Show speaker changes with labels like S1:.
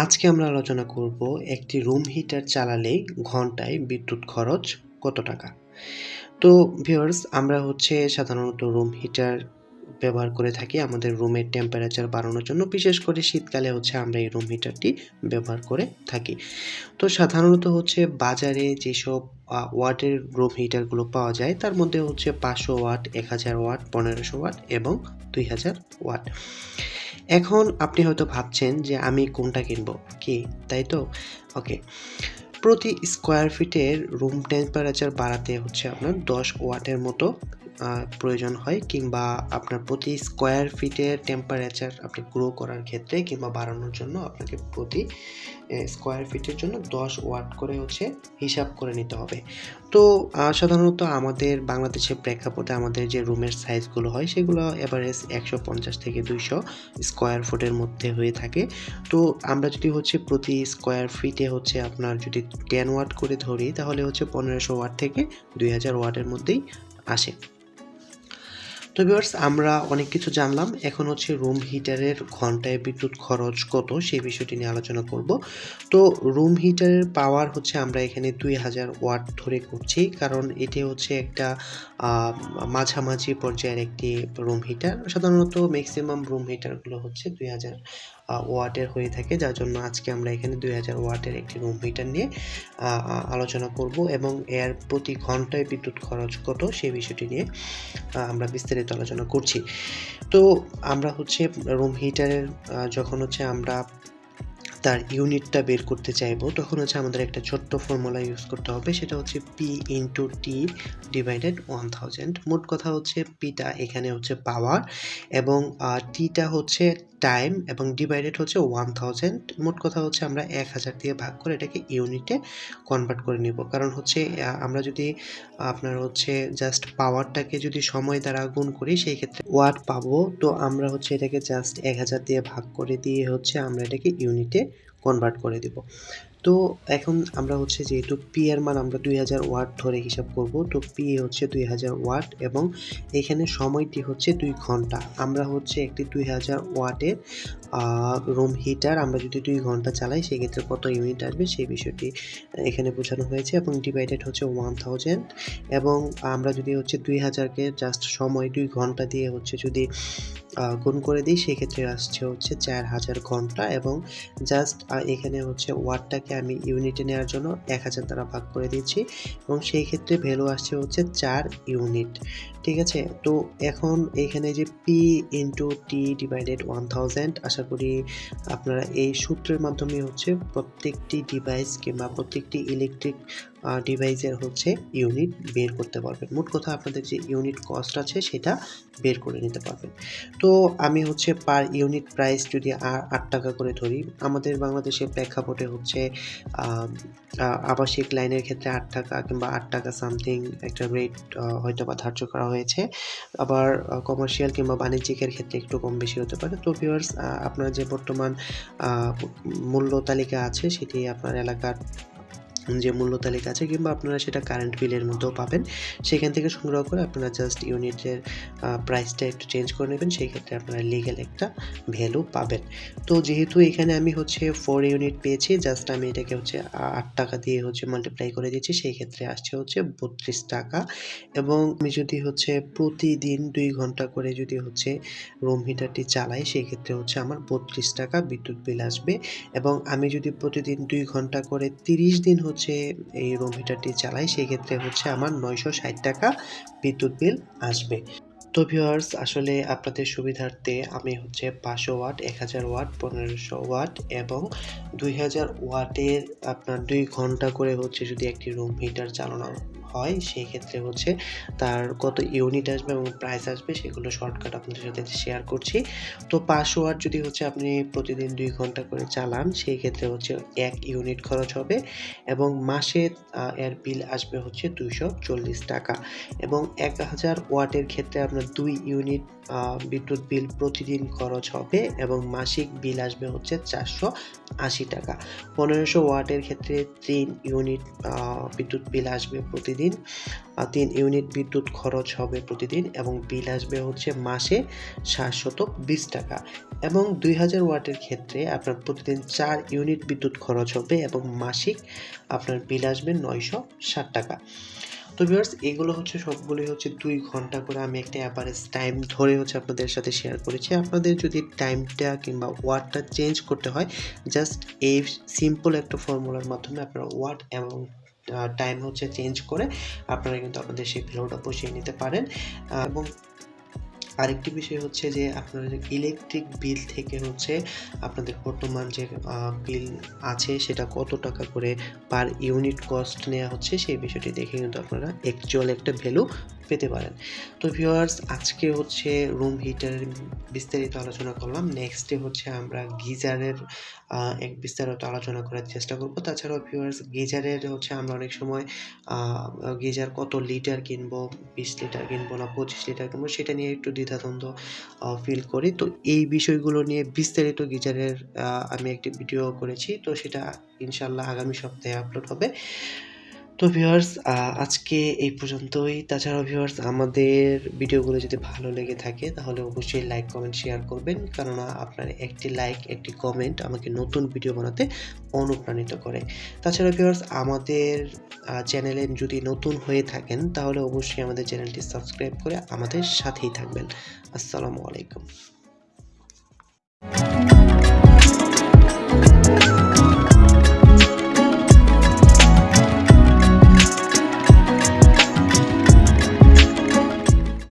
S1: আজকে আমরা আলোচনা করব একটি রুম হিটার চালালে ঘন্টায় বিদ্যুৎ খরচ কত টাকা। তো ভিউয়ার্স, আমরা সাধারণত রুম হিটার ব্যবহার করে থাকি আমাদের রুমের টেম্পারেচার বাড়ানোর জন্য। বিশেষ করে শীতকালে আমরা এই রুম হিটারটি ব্যবহার করে থাকি। তো সাধারণত বাজারে যেসব ওয়াটের রুম হিটারগুলো পাওয়া যায় তার মধ্যে 500 ওয়াট, 1000 ওয়াট, 1500 ওয়াট এবং 2000 ওয়াট। এখন আপনি হয়তো ভাবছেন যে আমি কোনটা কিনবো, কি তাই তো? ওকে, প্রতি স্কোয়ার ফিটের রুম টেম্পারেচার বাড়াতে আপনার 10 ওয়াটের মতো প্রয়োজন হয়, কিংবা আপনার প্রতি স্কোয়ার ফিটের টেম্পারেচার আপনি গ্রো করার ক্ষেত্রে কিংবা বাড়ানোর জন্য আপনাকে প্রতি স্কোয়ার ফিটের জন্য 10 ওয়াট করে হিসাব করে নিতে হবে। তো সাধারণত আমাদের বাংলাদেশের প্রেক্ষাপটে আমাদের যে রুমের সাইজগুলো হয় সেগুলো এভারেজ 150 থেকে 200 স্কোয়ার ফুটের মধ্যে হয়ে থাকে। তো আমরা যদি প্রতি স্কোয়ার ফিটে আপনার যদি 10 ওয়াট করে ধরি তাহলে 1500 ওয়াট থেকে 2000 ওয়াটের মধ্যেই আসে। তো ভিউয়ার্স, আমরা অনেক কিছু জানলাম। এখন রুম হিটারের ঘন্টায় বিদ্যুৎ খরচ কত সেই বিষয়টি নিয়ে আলোচনা করব। তো রুম হিটারের পাওয়ার আমরা এখানে 2000 ওয়াট ধরে করছি, কারণ এটি একটা মাঝামাঝি পর্যায়ের একটি রুম হিটার। সাধারণত ম্যাক্সিমাম রুম হিটারগুলো 2000 ওয়াটের হয়ে থাকে, যার জন্য আজকে আমরা এখানে 2000 ওয়াটের একটি রুম হিটার নিয়ে আলোচনা করব এবং এর প্রতি ঘন্টায় বিদ্যুৎ খরচ কত সেই বিষয়টি নিয়ে আমরা বিস্তারিত আলোচনা করছি। তো আমরা রুম হিটারের যখন আমরা তার ইউনিটটা বের করতে চাইবো তখন আমাদের একটা ছোট্ট ফর্মুলা ইউজ করতে হবে, সেটা P ইন্টু টি ডিভাইডেড 1000। মোট কথা পিটা এখানে পাওয়ার এবং টিটা টাইম এবং ডিভাইডেড 1000। মোট কথা আমরা 1000 দিয়ে ভাগ করে এটাকে ইউনিটে কনভার্ট করে নিব, কারণ আমরা যদি আপনার জাস্ট পাওয়ারটাকে যদি সময় দ্বারা গুণ করি সেই ক্ষেত্রে ওয়াট পাবো। তো আমরা এটাকে জাস্ট 1000 দিয়ে ভাগ করে দিয়ে আমরা এটাকে ইউনিটে কনভার্ট করে দিব। তো এখন আমরা যেহেতু পি এর মান আমরা 2000 ওয়াট ধরে হিসাব করব, তো পি 2000 ওয়াট এবং এখানে সময়টি 2 ঘন্টা। আমরা একটি 2000 ওয়াটের রুম হিটার আমরা যদি 2 ঘন্টা চালাই সেক্ষেত্রে কত ইউনিট আসবে সেই বিষয়টি এখানে বোঝানো হয়েছে এবং ডিভাইডেড 1000। এবং আমরা যদি 2000কে জাস্ট সময় 2 ঘন্টা দিয়ে যদি গুণ করে দিই সেক্ষেত্রে আসছে 4000 ঘন্টা এবং জাস্ট এখানে ওয়াটটাকে আমি ইউনিটে নেওয়ার জন্য 1000 দ্বারা ভাগ করে দিচ্ছি এবং সেই ক্ষেত্রে ভ্যালু আসছে 4 ইউনিট। ঠিক আছে, তো এখন এখানে যে পি ইন্টু টি ডিভাইডেড 1000, আশা করি আপনারা এই সূত্রের মাধ্যমে প্রত্যেকটি ডিভাইস কিংবা প্রত্যেকটি ইলেকট্রিক ডিভাইসের ইউনিট বের করতে পারবেন। মোট কথা আপনাদের যে ইউনিট কস্ট আছে সেটা বের করে নিতে পারবেন। তো আমি পার ইউনিট প্রাইস যদি 8 টাকা করে ধরি, আমাদের বাংলাদেশের প্রেক্ষাপটে আবাসিক লাইনের ক্ষেত্রে 8 টাকা কিংবা 8 টাকা সামথিং একটা রেট হয়তো বা ধার্য করা হয়েছে। আবার কমার্শিয়াল কিংবা বাণিজ্যিকের ক্ষেত্রে একটু কম বেশি হতে পারে। তো ভিউয়ার্স, আপনার যে বর্তমান মূল্য তালিকা আছে সেটি আপনার এলাকার যে মূল্য তালিকা আছে কিংবা আপনারা সেটা কারেন্ট বিলের মধ্যেও পাবেন, সেখান থেকে সংগ্রহ করে আপনারা জাস্ট ইউনিটের প্রাইসটা একটু চেঞ্জ করে নেবেন, সেই ক্ষেত্রে আপনারা লিগ্যাল একটা ভ্যালু পাবেন। তো যেহেতু এখানে আমি 4 ইউনিট পেয়েছি, জাস্ট আমি এটাকে 8 টাকা দিয়ে মাল্টিপ্লাই করে দিচ্ছি, সেই ক্ষেত্রে আসছে 32 টাকা। এবং আমি যদি প্রতিদিন 2 ঘন্টা করে যদি রুম হিটারটি চালাই সেই ক্ষেত্রে আমার 32 টাকা বিদ্যুৎ বিল আসবে। এবং আমি যদি প্রতিদিন 2 ঘন্টা করে 30 দিন এই রুম হিটারটি চালাই সেই ক্ষেত্রে আমার 960 টাকা বিদ্যুৎ বিল আসবে। তো ভিউয়ার্স, আসলে আপনাদের সুবিধার্থে আমি 500 ওয়াট, 1000 ওয়াট, 1500 ওয়াট এবং 2000 ওয়াটের আপনার 2 ঘন্টা করে যদি একটি রুম হিটার চালানো হয় সেই ক্ষেত্রে তার কত ইউনিট আসবে এবং প্রাইস আসবে সেগুলো শর্টকাট আপনাদের সাথে শেয়ার করছি। তো 500 ওয়াট যদি আপনি প্রতিদিন 2 ঘন্টা করে চালান সেই ক্ষেত্রে 1 ইউনিট খরচ হবে এবং মাসে এর বিল আসবে 240 টাকা। এবং 1000 ওয়াটের ক্ষেত্রে আপনার 2 ইউনিট বিদ্যুৎ বিল প্রতিদিন খরচ হবে এবং মাসিক বিল আসবে 480 টাকা। 1500 ওয়াটের ক্ষেত্রে 3 ইউনিট বিদ্যুৎ বিল আসবে প্রতিদিন প্রতিদিন 3 ইউনিট বিদ্যুৎ খরচ হবে প্রতিদিন এবং বিল আসবে হচ্ছে মাসে 720 টাকা এবং 2000 ওয়াটের ক্ষেত্রে আপনার প্রতিদিন 4 ইউনিট বিদ্যুৎ খরচ হবে এবং মাসিক আপনার বিল আসবে 960 টাকা। তো ভিউয়ার্স এগুলো হচ্ছে সবগুলোই হচ্ছে 2 ঘন্টা করে আমি একটা অ্যাভারেজ টাইম ধরে হচ্ছে আপনাদের সাথে শেয়ার করেছি। আপনাদের যদি টাইমটা কিংবা ওয়াটটা চেঞ্জ করতে হয় জাস্ট এই সিম্পল একটা ফর্মুলার মাধ্যমে আপনারা ওয়াট এবং টাইম হচ্ছে চেঞ্জ করে আপনারা কিন্তু আপনাদের সেই ভ্যালুটা বসিয়ে নিতে পারেন। এবং আরেকটি বিষয় হচ্ছে যে আপনাদের ইলেকট্রিক বিল থেকে হচ্ছে আপনাদের বর্তমান যে বিল আছে সেটা কত টাকা করে পার ইউনিট কস্ট নেওয়া হচ্ছে সেই বিষয়টি দেখে কিন্তু আপনারা অ্যাকচুয়াল একটা ভ্যালু পেতে পারেন। তো ভিউয়ার্স আজকে হচ্ছে রুম হিটারের বিস্তারিত আলোচনা করলাম। নেক্সটে হচ্ছে আমরা গিজারের এক বিস্তারিত আলোচনা করার চেষ্টা করব। তাছাড়াও ভিউয়ার্স গিজারের হচ্ছে আমরা অনেক সময় গিজার কত লিটার কিনবো, 20 লিটার কিনবো না 25 লিটার কিনবো সেটা নিয়ে একটু দ্বিধাদ্বন্দ্ব ফিল করি। তো এই বিষয়গুলো নিয়ে বিস্তারিত গিজারের আমি একটি ভিডিও করেছি। তো সেটা ইনশাআল্লাহ আগামী সপ্তাহে আপলোড হবে। তো ভিউয়ার্স আজকে এই পর্যন্তই। তাছাড়াও ভিউয়ার্স আমাদের ভিডিওগুলো যদি ভালো লেগে থাকে তাহলে অবশ্যই লাইক, কমেন্ট, শেয়ার করবেন। কেননা আপনার একটি লাইক, একটি কমেন্ট আমাকে নতুন ভিডিও বানাতে অনুপ্রাণিত করে। তাছাড়া ভিউয়ার্স আমাদের চ্যানেলে যদি নতুন হয়ে থাকেন তাহলে অবশ্যই আমাদের চ্যানেলটি সাবস্ক্রাইব করে আমাদের সাথেই থাকবেন। আসসালামু আলাইকুম।